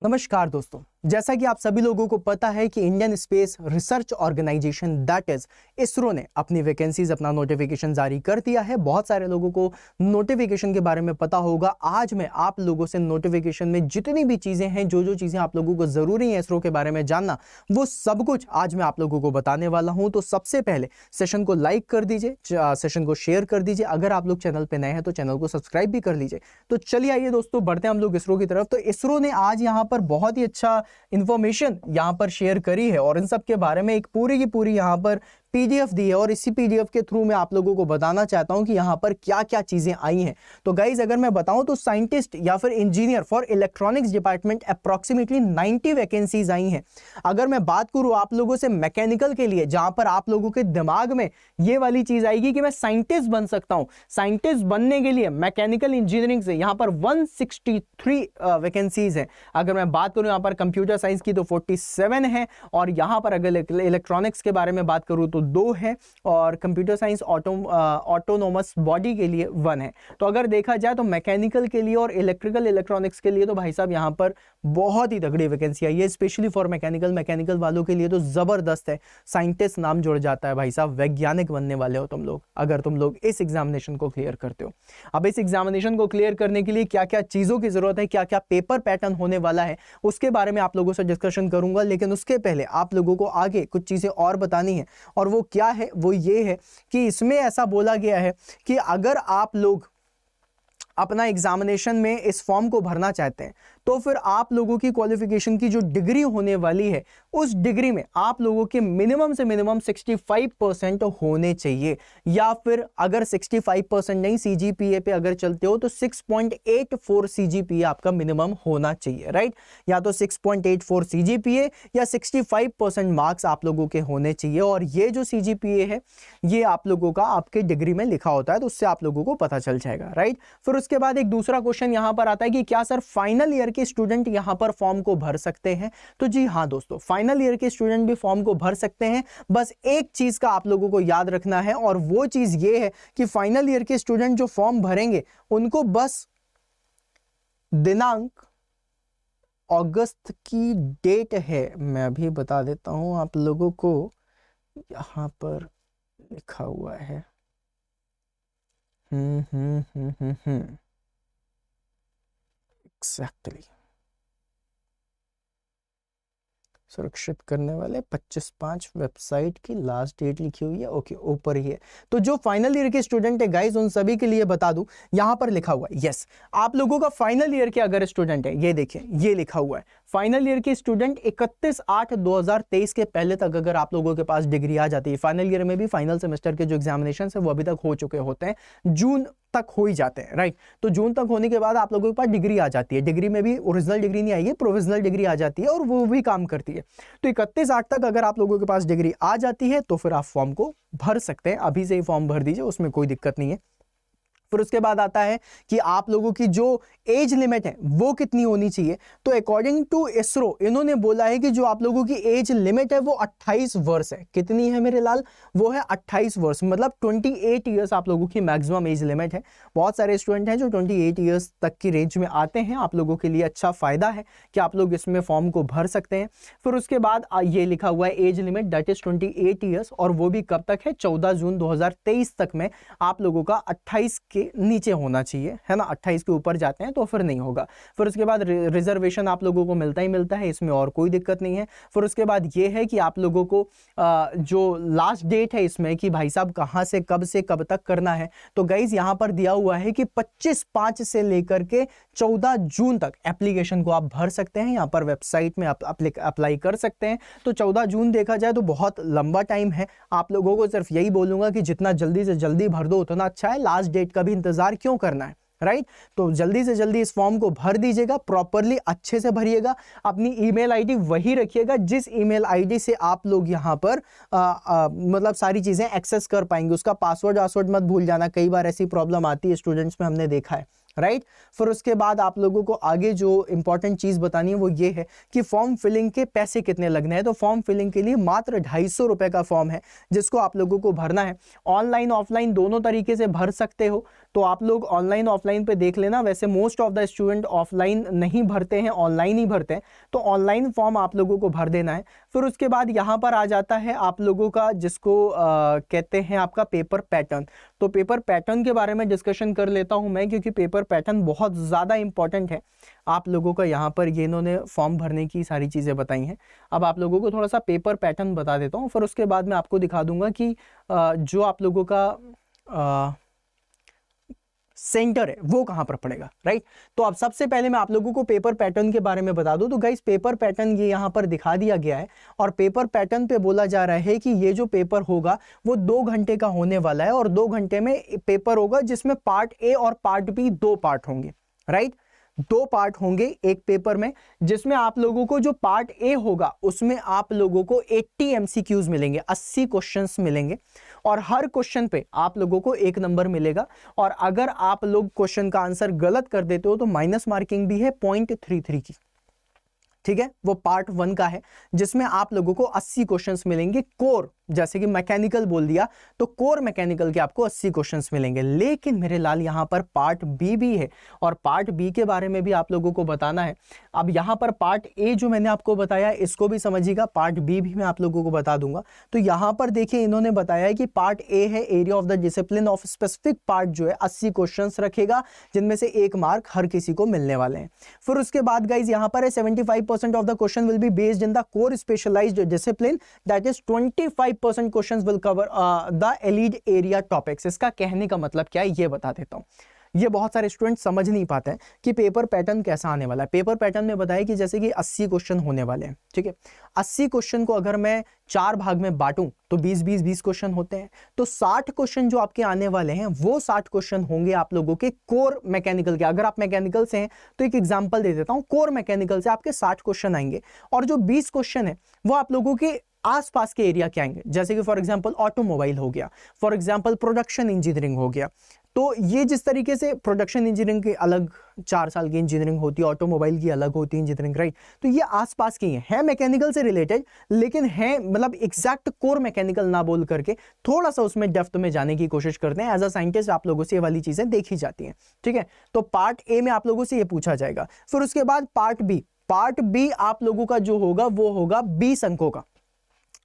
नमस्कार दोस्तों, जैसा कि आप सभी लोगों को पता है कि Indian Space Research Organisation that is ISRO ने अपनी वैकेंसीज अपना नोटिफिकेशन जारी कर दिया है। बहुत सारे लोगों को नोटिफिकेशन के बारे में पता होगा। आज मैं आप लोगों से नोटिफिकेशन में जितनी भी चीजें हैं, जो चीजें आप लोगों को जरूरी है इसरो के बारे में जानना, वो सब कुछ आज मैं आप लोगों को बताने वाला हूं। तो सबसे पहले सेशन को लाइक कर दीजिए, सेशन को शेयर कर दीजिए। अगर आप लोग चैनल पर नए हैं तो चैनल को सब्सक्राइब भी कर लीजिए। तो चलिए आइए दोस्तों, बढ़ते हैं हम लोग इसरो की तरफ। तो इसरो ने आज यहाँ पर बहुत ही अच्छा इंफॉर्मेशन यहां पर शेयर करी है और इन सब के बारे में एक पूरी की पूरी यहां पर पीडीएफ दी है और इसी पीडीएफ के थ्रू मैं आप लोगों को बताना चाहता हूं कि यहां पर क्या क्या चीजें आई हैं। तो गाइज अगर मैं बताऊं तो साइंटिस्ट या फिर engineer for electronics department approximately 90 vacancies आई हैं। अगर मैं बात करूं आप लोगों से मैकेनिकल के लिए, जहां पर आप लोगों के दिमाग में ये वाली चीज आएगी कि मैं साइंटिस्ट बन सकता हूं, साइंटिस्ट बनने के लिए मैकेनिकल इंजीनियरिंग से यहां पर 163 वैकेंसीज है। अगर मैं बात करूं यहां पर कंप्यूटर साइंस की तो 47 है और यहां पर अगर इलेक्ट्रॉनिक्स के बारे में बात करूं तो 2 है और कंप्यूटर साइंस ऑटोनोमस बॉडी के लिए 1 है। तो अगर देखा जाए तो मैकेनिकल के लिए और इलेक्ट्रिकल इलेक्ट्रॉनिक्स के लिए तो भाई साहब यहां पर बहुत ही तगड़ी वैकेंसी आई है, स्पेशली फॉर मैकेनिकल वालों के लिए तो जबरदस्त है। साइंटिस्ट नाम जुड़ जाता है भाई साहब, वैज्ञानिक बनने वाले हो तुम लोग अगर तुम लोग इस एग्जामिनेशन को क्लियर करते हो। अब इस एग्जामिनेशन को क्लियर करने के लिए क्या क्या चीजों की जरूरत है, क्या क्या पेपर पैटर्न होने वाला है, उसके बारे में आप लोगों से डिस्कशन करूंगा। लेकिन उसके पहले आप लोगों को आगे कुछ चीजें और बतानी है और वो क्या है, वो ये है कि इसमें ऐसा बोला गया है कि अगर आप लोग अपना एग्जामिनेशन में इस फॉर्म को भरना चाहते हैं तो फिर आप लोगों की क्वालिफिकेशन की जो डिग्री होने वाली है उस डिग्री में आप लोगों के मिनिमम से मिनिमम 65% होने चाहिए, या फिर अगर 65% नहीं सीजीपीए पे अगर चलते हो तो 6.84 सीजीपीए आपका मिनिमम होना चाहिए, राइट। या तो 6.84 सीजीपीए या 65% मार्क्स आप लोगों के होने चाहिए और ये जो सीजीपीए है ये आप लोगों का आपके डिग्री में लिखा होता है, तो उससे आप लोगों को पता चल जाएगा, राइट। फिर उसके बाद एक दूसरा क्वेश्चन यहां पर आता है कि क्या सर फाइनल ईयर के स्टूडेंट यहां पर फॉर्म को भर सकते हैं? तो जी हां दोस्तों, फाइनल ईयर के स्टूडेंट भी फॉर्म को भर सकते हैं। बस एक चीज का आप लोगों को याद रखना है और वो चीज ये है कि फाइनल ईयर के स्टूडेंट जो फॉर्म भरेंगे उनको बस दिनांक अगस्त की डेट है, मैं अभी बता देता हूं आप लोगों को, यहां पर लिखा हुआ है। एग्जैक्टली सुरक्षित करने वाले 25/5 वेबसाइट की लास्ट डेट लिखी हुई है, ओके ऊपर ही है। तो जो फाइनल ईयर के स्टूडेंट है गाइस उन सभी के लिए बता दूं, यहां पर लिखा हुआ है, यस आप लोगों का फाइनल ईयर के अगर स्टूडेंट है, ये देखिए ये लिखा हुआ है फाइनल ईयर के स्टूडेंट 31/8/2023 के पहले तक अगर आप लोगों के पास डिग्री आ जाती है, फाइनल ईयर में भी फाइनल सेमेस्टर के जो एग्जामिनेशन है वो अभी तक हो चुके होते हैं, जून तक हो ही जाते हैं, राइट। तो जून तक होने के बाद आप लोगों के पास डिग्री आ जाती है, डिग्री में भी ओरिजिनल डिग्री नहीं आई है, प्रोविजनल डिग्री आ जाती है और वो भी काम करती है। तो 31/8 तक अगर आप लोगों के पास डिग्री आ जाती है तो फिर आप फॉर्म को भर सकते हैं, अभी से ही फॉर्म भर दीजिए, उसमें कोई दिक्कत नहीं है। फिर उसके बाद आता है कि आप लोगों की जो एज लिमिट है वो कितनी होनी चाहिए। तो अकॉर्डिंग टू इसरो इन्होंने बोला है कि जो आप लोगों की एज लिमिट है वो 28 वर्ष है। कितनी है मेरे लाल? वो है 28 वर्ष, मतलब 28 ईयर्स आप लोगों की मैक्सिमम एज लिमिट है। बहुत सारे स्टूडेंट हैं जो 28 ईयर्स तक की रेंज में आते हैं, आप लोगों के लिए अच्छा फायदा है कि आप लोग इसमें फॉर्म को भर सकते हैं। फिर उसके बाद ये लिखा हुआ है age limit that is 28 years और वो भी कब तक है? 14 जून 2023 तक में आप लोगों का 28 के नीचे होना चाहिए, है ना। 28 के ऊपर जाते हैं तो फिर नहीं होगा। फिर उसके बाद रिजर्वेशन आप लोगों को मिलता ही मिलता है, इसमें और कोई दिक्कत नहीं है। फिर उसके बाद ये है कि आप लोगों को जो लास्ट डेट है इसमें कि भाई साहब कहां से कब तक करना है, तो गाइज यहां पर दिया हुआ है कि 25/5 से लेकर के 14 जून तक एप्लीकेशन को आप भर सकते हैं, यहां पर वेबसाइट में आप अप्लाई कर सकते हैं। तो 14 जून देखा जाए तो बहुत लंबा टाइम है। आप लोगों को सिर्फ यही बोलूंगा कि जितना जल्दी से जल्दी भर दो उतना अच्छा है, लास्ट डेट का भी इंतजार क्यों करना है, राइट। तो जल्दी से जल्दी इस फॉर्म को भर दीजिएगा, प्रॉपरली अच्छे से भरिएगा, अपनी ईमेल आईडी वही रखिएगा जिस ईमेल आईडी से आप लोग यहां पर मतलब सारी चीजें एक्सेस कर पाएंगे। उसका पासवर्ड मत भूल जाना, कई बार ऐसी प्रॉब्लम आती है स्टूडेंट्स में, हमने देखा है, राइट। फिर उसके बाद आप लोगों को आगे जो इंपॉर्टेंट चीज बतानी है वो ये है कि फॉर्म फिलिंग के पैसे कितने लगने हैं। तो फॉर्म फिलिंग के लिए मात्र 250 रुपए का फॉर्म है जिसको आप लोगों को भरना है। ऑनलाइन ऑफलाइन दोनों तरीके से भर सकते हो। तो आप लोग ऑनलाइन ऑफलाइन पे देख लेना। वैसे most of the student offline नहीं भरते हैं, ऑनलाइन ही भरते हैं, तो ऑनलाइन फॉर्म आप लोगों को भर देना है। फिर उसके बाद यहाँ पर आ जाता है आप लोगों का जिसको कहते हैं आपका पेपर पैटर्न। तो पेपर पैटर्न के बारे में डिस्कशन कर लेता हूँ मैं, क्योंकि पेपर पैटर्न बहुत ज़्यादा इंपॉर्टेंट है आप लोगों का। यहाँ पर ये इन्होंने फॉर्म भरने की सारी चीज़ें बताई हैं। अब आप लोगों को थोड़ा सा पेपर पैटर्न बता देता हूँ, फिर उसके बाद मैं आपको दिखा दूंगा कि जो आप लोगों का सेंटर है वो कहां पर पड़ेगा, राइट। तो अब सबसे पहले मैं आप लोगों को पेपर पैटर्न के बारे में बता दूं। तो गाइस पेपर पैटर्न ये यहां पर दिखा दिया गया है, और पेपर पैटर्न पे बोला जा रहा है कि ये जो पेपर होगा वो 2 घंटे का होने वाला है, और 2 घंटे में पेपर होगा जिसमें पार्ट ए और पार्ट बी 2 पार्ट होंगे, राइट। 2 पार्ट होंगे एक पेपर में, जिसमें आप लोगों को जो पार्ट ए होगा उसमें आप लोगों को 80 MCQs मिलेंगे, 80 क्वेश्चंस मिलेंगे, और हर क्वेश्चन पे आप लोगों को 1 नंबर मिलेगा। और अगर आप लोग क्वेश्चन का आंसर गलत कर देते हो तो माइनस मार्किंग भी है 0.33 की, ठीक है। वो पार्ट 1 का है जिसमें आप लोगों को 80 क्वेश्चंस मिलेंगे। कोर जैसे कि मैकेनिकल बोल दिया तो कोर मैकेनिकल के आपको 80 क्वेश्चंस मिलेंगे। लेकिन मेरे लाल यहाँ पर पार्ट बी भी है, और पार्ट बी के बारे में भी आप लोगों को बताना है। अब यहाँ पर पार्ट ए जो मैंने आपको बताया इसको भी समझिएगा, पार्ट बी भी मैं आप लोगों को बता दूंगा। तो यहाँ पर देखिए इन्होंने बताया है कि पार्ट ए है area of the discipline of specific part, जो है 80 क्वेश्चन रखेगा, जिनमें से 1 मार्क हर किसी को मिलने वाले हैं। फिर उसके बाद गाइज यहाँ पर है 75% of the question will be based in the core specialized discipline, that is 25% questions will cover the elite area topics। इसका कहने का मतलब क्या है ये बता देता हूं। ये बहुत सारे स्टूडेंट समझ नहीं पाते हैं कि पेपर पैटर्न कैसा आने वाला है। पेपर पैटर्न में बताया कि जैसे कि 80 क्वेश्चन होने वाले हैं, ठीक है। 80 क्वेश्चन को अगर मैं 4 भाग में बांटूं तो 20 क्वेश्चन होते हैं। तो 60 क्वेश्चन जो आपके आने वाले हैं वो 60 क्वेश्चन होंगे आप लोगों के कोर मैकेनिकल के। अगर आप मैकेनिकल से हैं तो एक एग्जांपल दे देता हूं, कोर मैकेनिकल से आपके 60 क्वेश्चन आएंगे, और जो 20 क्वेश्चन है वो आप लोगों के आसपास के एरिया के आएंगे। जैसे कि फॉर एग्जांपल ऑटोमोबाइल हो गया, फॉर एग्जांपल प्रोडक्शन इंजीनियरिंग हो गया। तो ये जिस तरीके से प्रोडक्शन इंजीनियरिंग की अलग 4 साल की इंजीनियरिंग होती है, ऑटोमोबाइल की अलग होती है इंजीनियरिंग, राइट। तो ये आसपास की है मैकेनिकल से रिलेटेड, लेकिन है मतलब एग्जैक्ट कोर मैकेनिकल ना बोल करके थोड़ा सा उसमें डेप्थ में जाने की कोशिश करते हैं। एज अ साइंटिस्ट आप लोगों से ये वाली चीजें देखी जाती हैं, ठीक है। तो पार्ट ए में आप लोगों से ये पूछा जाएगा। फिर उसके बाद पार्ट बी आप लोगों का जो होगा वो होगा 20 अंकों का,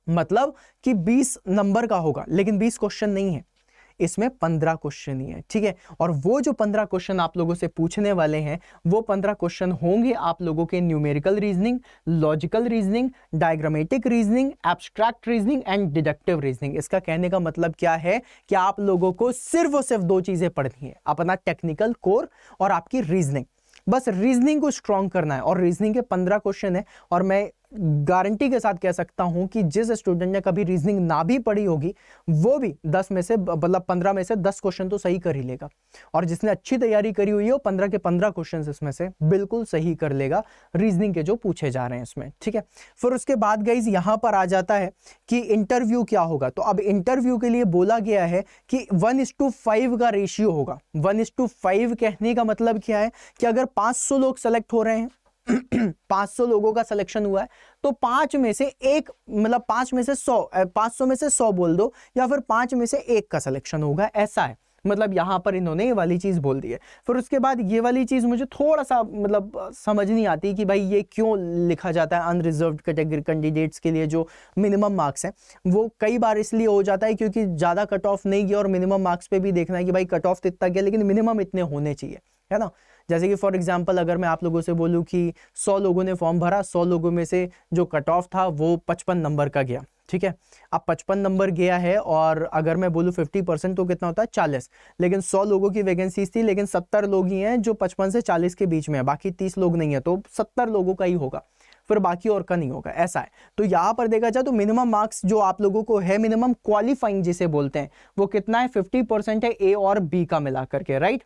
मतलब कि 20 नंबर का होगा, लेकिन 20 क्वेश्चन नहीं है, इसमें 15 क्वेश्चन ही है, ठीक है। और वो जो 15 क्वेश्चन आप लोगों से पूछने वाले हैं वो 15 क्वेश्चन होंगे आप लोगों के numerical reasoning, logical reasoning, diagrammatic reasoning, abstract reasoning and deductive reasoning. इसका कहने का मतलब क्या है कि आप लोगों को सिर्फ और सिर्फ 2 चीजें पढ़नी है, अपना टेक्निकल कोर और आपकी रीजनिंग। बस रीजनिंग को स्ट्रॉन्ग करना है, और रीजनिंग के 15 क्वेश्चन है, और मैं गारंटी के साथ कह सकता हूं कि जिस स्टूडेंट ने कभी रीजनिंग ना भी पढ़ी होगी वो भी 10 में से मतलब 15 में से 10 क्वेश्चन तो सही कर ही लेगा, और जिसने अच्छी तैयारी करी हुई है वो 15 के 15 क्वेश्चन इसमें से बिल्कुल सही कर लेगा रीजनिंग के जो पूछे जा रहे हैं इसमें, ठीक है। फिर उसके बाद गाइस यहां पर आ जाता है कि इंटरव्यू क्या होगा। तो अब इंटरव्यू के लिए बोला गया है कि 1:5 का रेशियो होगा। 1:5 कहने का मतलब क्या है कि अगर 500 लोग सेलेक्ट हो रहे हैं 500 लोगों का सिलेक्शन हुआ है तो 5 में से 1 मतलब 5 में से 100, 500 में से 100 बोल दो, या फिर 5 में से 1 का सिलेक्शन होगा, ऐसा है। मतलब यहां पर इन्होंने ये वाली चीज बोल दी है। फिर उसके बाद ये वाली चीज मुझे थोड़ा सा मतलब समझ नहीं आती कि भाई ये क्यों लिखा जाता है अनरिजर्व्ड कैटेगरी कैंडिडेट्स के लिए जो मिनिमम मार्क्स हैं। वो कई बार इसलिए हो जाता है क्योंकि ज्यादा कट ऑफ नहीं गया, और मिनिमम मार्क्स पे भी देखना है कि भाई कट ऑफ तो इतना गया लेकिन मिनिमम इतने होने चाहिए, है ना। जैसे कि फॉर एग्जांपल अगर मैं आप लोगों से बोलूं कि 100 लोगों ने फॉर्म भरा, 100 लोगों में से जो कट ऑफ था वो 55 नंबर का गया, ठीक है। अब 55 नंबर गया है, और अगर मैं बोलूं 50% तो कितना होता है 40, लेकिन 100 लोगों की वैकेंसीज थी, लेकिन 70 लोग ही हैं जो 55 से 40 के बीच में है, बाकी 30 लोग नहीं है, तो 70 लोगों का ही होगा, फिर बाकी और का नहीं होगा, ऐसा है। तो यहां पर देखा जाए तो मिनिमम मार्क्स जो आप लोगों को है, मिनिमम क्वालिफाइंग जिसे बोलते हैं, वो कितना है 50% है ए और बी का मिला करके, राइट।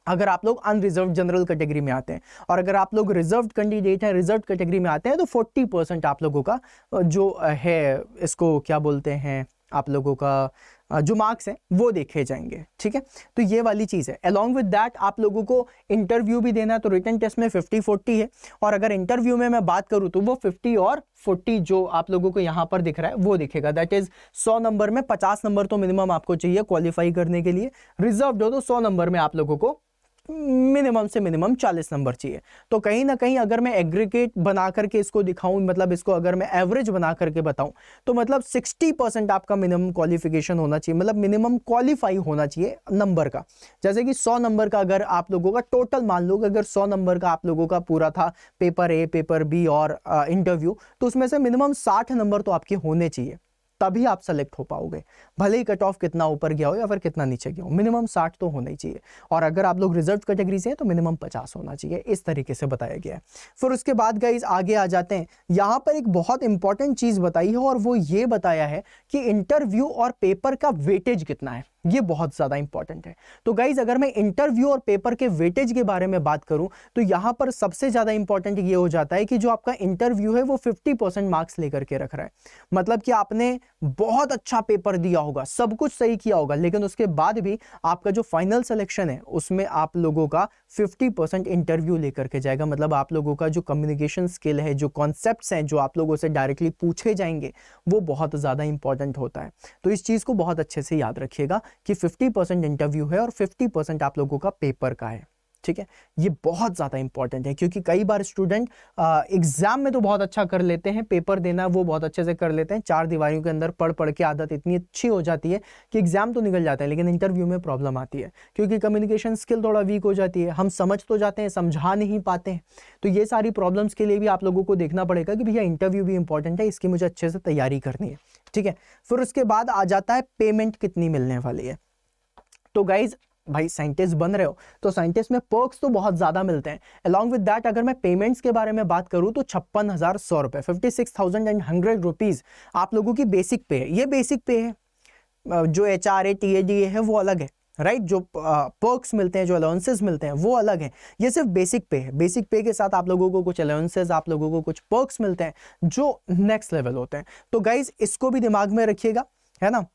अगर आप लोग अनरिजर्व जनरल कैटेगरी में आते हैं, और अगर आप लोग रिजर्व्ड कैंडिडेट हैं, रिजर्व कैटेगरी में आते हैं, तो 40% आप लोगों का जो है इसको क्या बोलते हैं आप लोगों का जो मार्क्स हैं वो देखे जाएंगे, ठीक है। तो ये वाली चीज़ है। अलॉन्ग विद दैट आप लोगों को इंटरव्यू भी देना है, तो रिटन टेस्ट में 50-40 है, और अगर इंटरव्यू में मैं बात करूँ तो वो 50 और 40 जो आप लोगों को यहाँ पर दिख रहा है वो दिखेगा। दैट इज 100 नंबर में 50 नंबर तो मिनिमम आपको चाहिए क्वालिफाई करने के लिए। रिजर्व्ड हो तो 100 नंबर में आप लोगों को मिनिमम से मिनिमम 40 नंबर चाहिए। तो कहीं ना कहीं अगर मैं एग्रीगेट बना करके इसको दिखाऊं, मतलब इसको अगर मैं एवरेज बना करके बताऊं, तो मतलब 60% आपका मिनिमम क्वालिफिकेशन होना चाहिए, मतलब मिनिमम क्वालिफाई होना चाहिए नंबर का। जैसे कि 100 नंबर का अगर आप लोगों का टोटल मान लो, अगर 100 नंबर का आप लोगों का पूरा था पेपर ए, पेपर बी और इंटरव्यू, तो उसमें से मिनिमम 60 नंबर तो आपके होने चाहिए, तभी आप सेलेक्ट हो पाओगे। भले ही कट ऑफ कितना ऊपर गया हो या फिर कितना नीचे गया हो, मिनिमम 60 तो होना ही चाहिए। और अगर आप लोग रिजर्व कैटेगरी से हैं तो मिनिमम 50 होना चाहिए, इस तरीके से बताया गया है। फिर उसके बाद गाइस आगे आ जाते हैं। यहाँ पर एक बहुत इंपॉर्टेंट चीज बताई है, और वो ये बताया है कि इंटरव्यू और पेपर का वेटेज कितना है। ये बहुत ज्यादा इंपॉर्टेंट है। तो गाइज अगर मैं इंटरव्यू और पेपर के वेटेज के बारे में बात करूं, तो यहां पर सबसे ज्यादा इंपॉर्टेंट ये हो जाता है कि जो आपका इंटरव्यू है वो 50% मार्क्स लेकर के रख रहा है। मतलब कि आपने बहुत अच्छा पेपर दिया होगा, सब कुछ सही किया होगा, लेकिन उसके बाद भी आपका जो फाइनल सिलेक्शन है उसमें आप लोगों का 50% इंटरव्यू लेकर के जाएगा। मतलब आप लोगों का जो कम्युनिकेशन स्किल है, जो कॉन्सेप्ट्स हैं जो आप लोगों से डायरेक्टली पूछे जाएंगे, वो बहुत ज्यादा इंपॉर्टेंट होता है। तो इस चीज को बहुत अच्छे से याद रखिएगा कि 50% इंटरव्यू है और 50% आप लोगों का पेपर का है, ठीक है। ये बहुत ज्यादा इंपॉर्टेंट है, क्योंकि कई बार स्टूडेंट एग्जाम में तो बहुत अच्छा कर लेते हैं, पेपर देना वो बहुत अच्छे से कर लेते हैं, चार दीवारों के अंदर पढ़ पढ़ के आदत इतनी अच्छी हो जाती है कि एग्जाम तो निकल जाता है, लेकिन इंटरव्यू में प्रॉब्लम आती है, क्योंकि कम्युनिकेशन स्किल थोड़ा वीक हो जाती है, हम समझ तो जाते हैं, समझा नहीं पाते हैं। तो ये सारी प्रॉब्लम्स के लिए भी आप लोगों को देखना पड़ेगा कि भैया इंटरव्यू भी इंपॉर्टेंट है, इसकी मुझे अच्छे से तैयारी करनी है, ठीक है। फिर उसके बाद आ जाता है पेमेंट कितनी मिलने वाली है। तो गाइज भाई साइंटिस्ट बन रहे हो तो साइंटिस्ट में पर्क्स तो बहुत ज्यादा मिलते हैं। अलॉन्ग विद दैट अगर मैं पेमेंट्स के बारे में बात करूं तो 56,100 रुपए, 56,100 रुपीज आप लोगों की बेसिक पे है। ये बेसिक पे है, जो HRA TADA है वो अलग है, राइट। जो पर्क्स मिलते हैं, जो अलाउंसेस मिलते हैं वो अलग है। ये सिर्फ बेसिक पे है। बेसिक पे के साथ आप लोगों को कुछ अलाउंसेस, आप लोगों को कुछ पर्क्स मिलते हैं जो नेक्स्ट लेवल होते हैं। तो गाइज इसको भी दिमाग में रखिएगा, है ना।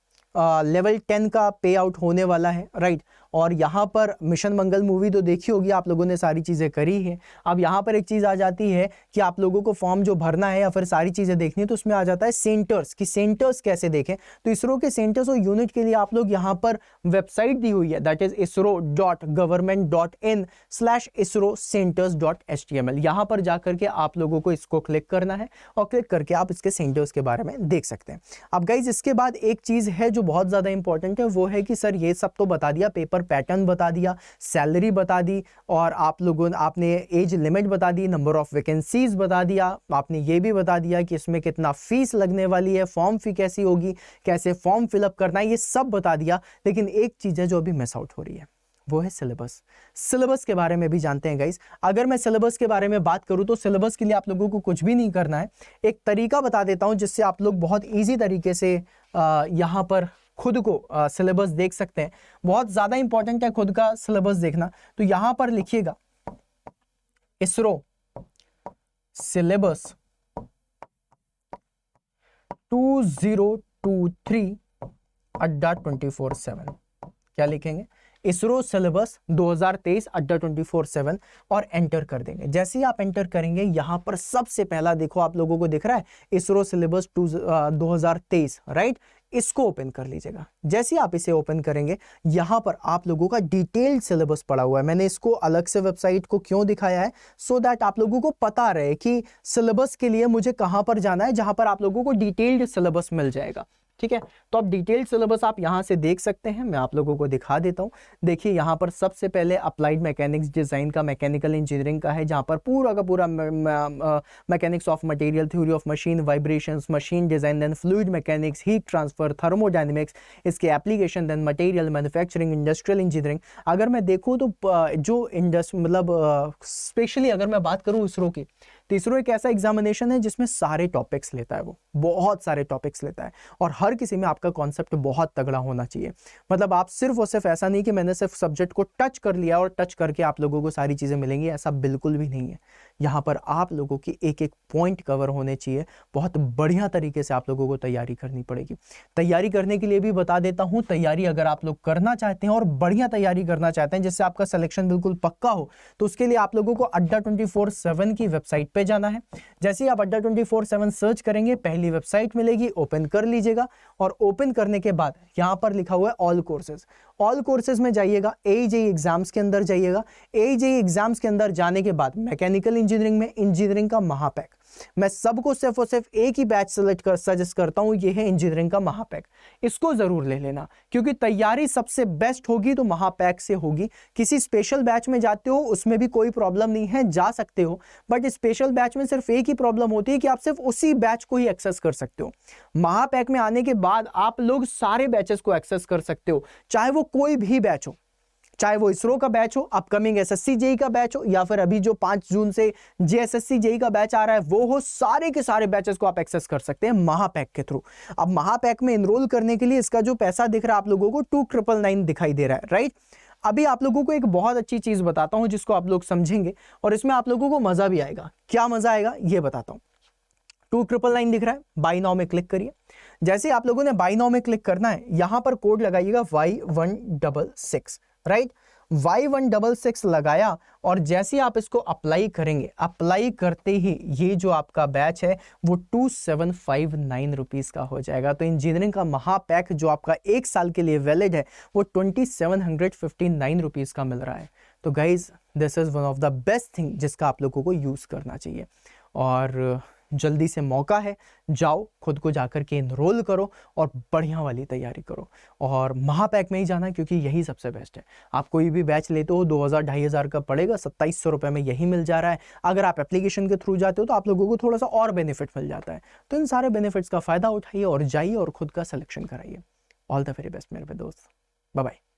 लेवल 10 का पे आउट होने वाला है, राइट। और यहाँ पर मिशन मंगल मूवी तो देखी होगी आप लोगों ने, सारी चीज़ें करी है। अब यहाँ पर एक चीज़ आ जाती है कि आप लोगों को फॉर्म जो भरना है या फिर सारी चीज़ें देखनी है, तो उसमें आ जाता है सेंटर्स, कि सेंटर्स कैसे देखें। तो इसरो के सेंटर्स और यूनिट के लिए आप लोग यहाँ पर वेबसाइट दी हुई है, दैट इज isro.government.in/isrocenters.html। यहाँ पर जाकर के आप लोगों को इसको क्लिक करना है और क्लिक करके आप इसके सेंटर्स के बारे में देख सकते हैं। अब गाइज इसके बाद एक चीज़ है जो बहुत ज़्यादा इंपॉर्टेंट है, वो है कि सर ये सब तो बता दिया, पेपर पैटर्न बता दिया, सैलरी बता दी, और आप लोगों ने आपने एज लिमिट बता दी, नंबर ऑफ वैकेंसीज बता दिया, आपने ये भी बता दिया कि इसमें कितना फीस लगने वाली है, फॉर्म फी कैसी होगी, कैसे फॉर्म फिलअप करना है, ये सब बता दिया। लेकिन एक चीज है जो अभी मिस आउट हो रही है, वो है सिलेबस। सिलेबस के बारे में भी जानते हैं गाइस। अगर मैं सिलेबस के बारे में बात करूं तो सिलेबस के लिए आप लोगों को कुछ भी नहीं करना है। एक तरीका बता देता हूं जिससे आप लोग बहुत इजी तरीके से यहां पर खुद को सिलेबस देख सकते हैं। बहुत ज्यादा इंपॉर्टेंट है खुद का सिलेबस देखना। तो यहां पर लिखिएगा इसरो सिलेबस 2023/24/7। क्या लिखेंगे? इसरो सिलेबस 2023/24/7 और एंटर कर देंगे। जैसे ही आप एंटर करेंगे यहां पर सबसे पहला देखो आप लोगों को दिख रहा है इसरो सिलेबस 2023, राइट। इसको ओपन कर लीजिएगा। जैसे ही आप इसे ओपन करेंगे यहां पर आप लोगों का डिटेल्ड सिलेबस पड़ा हुआ है। मैंने इसको अलग से वेबसाइट को क्यों दिखाया है, सो दैट आप लोगों को पता रहे कि सिलेबस के लिए मुझे कहां पर जाना है, जहां पर आप लोगों को डिटेल्ड सिलेबस मिल जाएगा, ठीक है। तो अब डिटेल्ड सिलेबस आप यहां से देख सकते हैं। मैं आप लोगों को दिखा देता हूं। देखिए यहां पर सबसे पहले अप्लाइड मैकेनिक्स डिजाइन का, मैकेनिकल इंजीनियरिंग का है, जहां पर पूरा का पूरा mechanics of material, theory of machine, vibrations, machine design, then fluid mechanics, heat transfer, thermodynamics, इसके application, then material manufacturing, industrial engineering. अगर मैं देखूं तो जो इंडस्ट्री मतलब स्पेशली अगर मैं बात करूं इसरो की, तो इसरो एक ऐसा एग्जामिनेशन है जिसमें सारे टॉपिक्स लेता है, वो बहुत सारे टॉपिक्स लेता है, और हर किसी में आपका कॉन्सेप्ट बहुत तगड़ा होना चाहिए। मतलब आप सिर्फ और सिर्फ ऐसा नहीं कि मैंने सिर्फ सब्जेक्ट को टच कर लिया और टच करके आप लोगों को सारी चीज़ें मिलेंगी, ऐसा बिल्कुल भी नहीं है। यहाँ पर आप लोगों की एक एक पॉइंट कवर होने चाहिए, बहुत बढ़िया तरीके से आप लोगों को तैयारी करनी पड़ेगी। तैयारी करने के लिए भी बता देता हूँ, तैयारी अगर आप लोग करना चाहते हैं और बढ़िया तैयारी करना चाहते हैं जिससे आपका सिलेक्शन बिल्कुल पक्का हो, तो उसके लिए आप लोगों को अड्डा 24/7 की वेबसाइट पे जाना है। जैसे ही आप अड्डा 24/7 सर्च करेंगे, पहली वेबसाइट मिलेगी, ओपन कर लीजिएगा, और ओपन करने के बाद यहाँ पर लिखा हुआ है ऑल कोर्सेज। ऑल कोर्सेज में जाइएगा, AJE एग्जाम्स के अंदर जाइएगा। AJE एग्जाम्स के अंदर जाने के बाद मैकेनिकल इंजीनियरिंग में इंजीनियरिंग का महापैक, मैं सबको सिर्फ और सिर्फ एक ही बैच सजेस्ट करता हूं, ये है इंजीनियरिंग का महापैक। इसको जरूर ले लेना, क्योंकि तैयारी सबसे बेस्ट होगी तो महापैक से होगी। किसी स्पेशल बैच में जाते हो उसमें भी कोई प्रॉब्लम नहीं है, जा सकते हो, बट स्पेशल बैच में सिर्फ एक ही प्रॉब्लम होती है कि आप सिर्फ उसी बैच को ही एक्सेस कर सकते हो। महापैक में आने के बाद आप लोग सारे बैचेस को एक्सेस कर सकते हो, चाहे वो कोई भी बैच हो, चाहे वो इसरो का बैच हो, अपकमिंग SSC JEE का बैच हो, या फिर अभी जो 5 जून से JSSC JEE का बैच आ रहा है वो हो, सारे के सारे बैचेस को आप एक्सेस कर सकते हैं महापैक के थ्रू। अब महापैक में एनरोल करने के लिए इसका जो पैसा दिख रहा है आप लोगों को 2999 दिखाई दे रहा है, राइट। अभी आप लोगों को एक बहुत अच्छी चीज बताता हूं जिसको आप लोग समझेंगे और इसमें आप लोगों को मजा भी आएगा। क्या मजा आएगा ये बताता हूं। 2999 दिख रहा है, बाय नाउ में क्लिक करिए। जैसे आप लोगों ने बाय नाउ में क्लिक करना है, यहां पर कोड लगाइएगा Y166, राइट। Y166 लगाया, और जैसे आप इसको अप्लाई करेंगे, अप्लाई करते ही ये जो आपका बैच है वो 2759 रुपीज का हो जाएगा। तो इंजीनियरिंग का महापैक जो आपका 1 साल के लिए वैलिड है वो 2759 रुपीज का मिल रहा है। तो guys this is one of the best thing जिसका आप लोगों को यूज करना चाहिए, और जल्दी से मौका है, जाओ खुद को जाकर के एनरोल करो और बढ़िया वाली तैयारी करो, और महापैक में ही जाना क्योंकि यही सबसे बेस्ट है। आप कोई भी बैच लेते हो 2000-2500 का पड़ेगा, 2700 रुपये में यही मिल जा रहा है। अगर आप एप्लीकेशन के थ्रू जाते हो तो आप लोगों को थोड़ा सा और बेनिफिट मिल जाता है। तो इन सारे बेनिफिट्स का फायदा उठाइए और जाइए और खुद का सिलेक्शन कराइए। ऑल द वेरी बेस्ट मेरे दोस्त, बाय बाय।